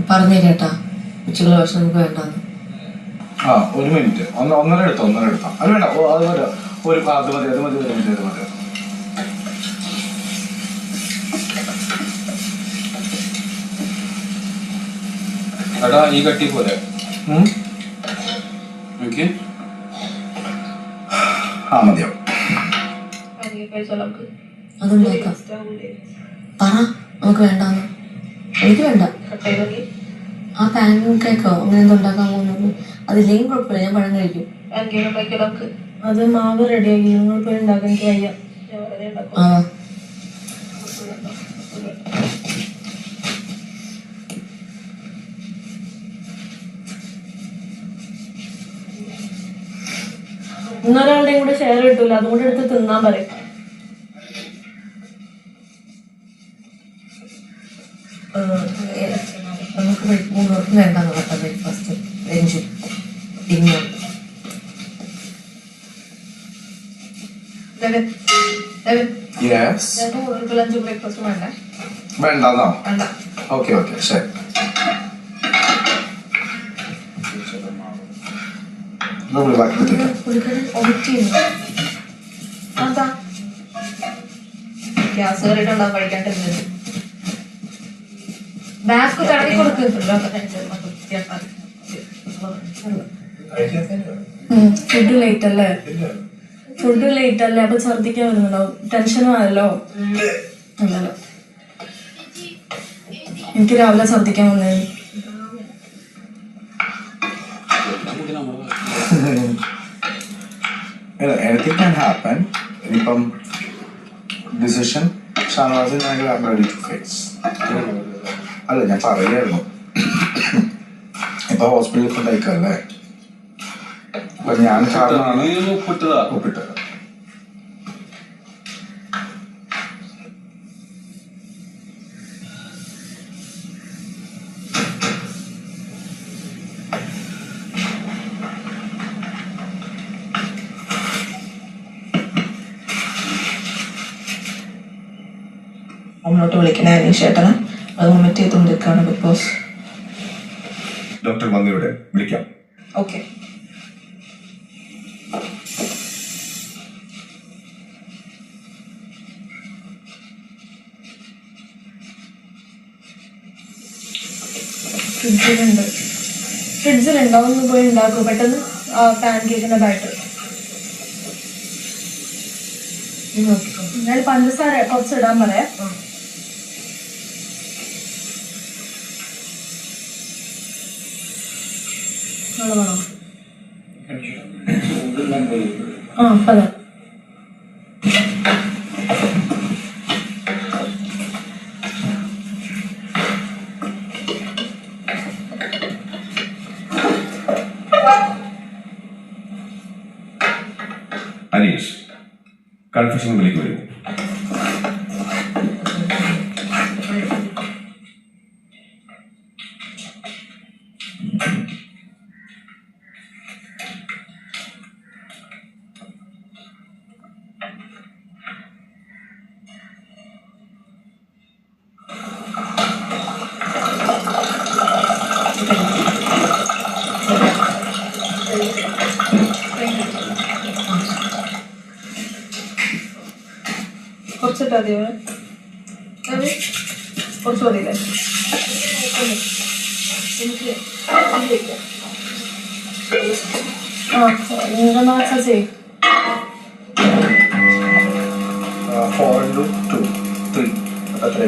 പറഞ്ഞു കേട്ടാ ഉച്ചക്കുള്ള ഭക്ഷണം നമുക്ക് വേണ്ടാന്ന്. ആ ഒരു മിനിറ്റ് ഒന്നര എടുത്തോ അത് വേണ്ട അത് മതി ഒരു മിനിറ്റ് അത് മതി. എടാ ഈ കട്ടി പോലെ മതിയാവും. അതുണ്ടാക്കാം. പറ നമുക്ക് വേണ്ടാന്ന്. എനിക്ക് വേണ്ട. ആ പാൻ കേക്കോ അങ്ങനെ എന്തുണ്ടാക്കാൻ പോകുന്നത് അതില്ലെങ്കിൽ കുഴപ്പമില്ല, ഞാൻ പഴം കഴിക്കും. അത് മാവ് റെഡിയാക്കി നിങ്ങൾ പോയി ഉണ്ടാക്കാൻ എനിക്ക് വയ്യ. ആ ഇന്നൊരാളുടെയും കൂടെ ഷെയർ കിട്ടൂല, അതും കൂടെ എടുത്ത് തിന്നാൻ പറയും. നമുക്ക് മൂന്നോർക്കും വേണ്ടെന്ന് കേട്ടോ. Breakfast, lunch, dinner. Lunch breakfast വേണ്ടേ? വേണ്ടോ? ഓക്കെ ശരി. ഗ്യാസ് കയറിയിട്ടുണ്ടാവും കഴിക്കാണ്ടിരുന്നത്. ബാക്ക് കടത്തി കൊടുക്കുന്നുണ്ടോ? ഫുഡ് ലേറ്റ് അല്ലേ അപ്പൊ ഛർദിക്കാൻ വരുന്നുണ്ടാവും. ടെൻഷനും ആയല്ലോ. അല്ലല്ലോ, എനിക്ക് രാവിലെ ഛർദിക്കാൻ വന്നേ. Anything can happen. ഇനിയിപ്പം ഡിസിഷൻ ഷാനവാസിന് I am ready to face. അല്ല ഞാൻ പറയായിരുന്നു, ഇപ്പൊ ഹോസ്പിറ്റലിൽ കൊണ്ടയക്കല്ലേ, അപ്പൊ ഞാൻ കാരണമാണ് ഒപ്പിട്ടത്. മുന്നോട്ട് വിളിക്കണേ അനീഷേട്ടനെ. അത് വൊമിറ്റ് ചെയ്തുകൊണ്ടിരിക്കുകയാണ് ബിഗ് ബോസ്. ഡോക്ടർ വന്നിവിടെ വിളിക്കാം. ഓക്കെ. ഫ്രിഡ്ജിലുണ്ടോ? ഒന്ന് പോയി ഉണ്ടാക്കൂ പെട്ടെന്ന്. പാൻ കേക്കിന്റെ ബാറ്റർ ഞാൻ പഞ്ചസാര കുറച്ച് ഇടാൻ പറയാം. അതെ. അനീഷ് കൺഫ്യൂഷൻ വിളിക്ക് വരൂ. കുറച്ചിട്ടാ മതിയോ? കുറച്ച് മതിയില്ലേ? നിങ്ങളെന്നാ വെച്ചാൽ ചെയ്യും. 4 into 2 3 അത്ര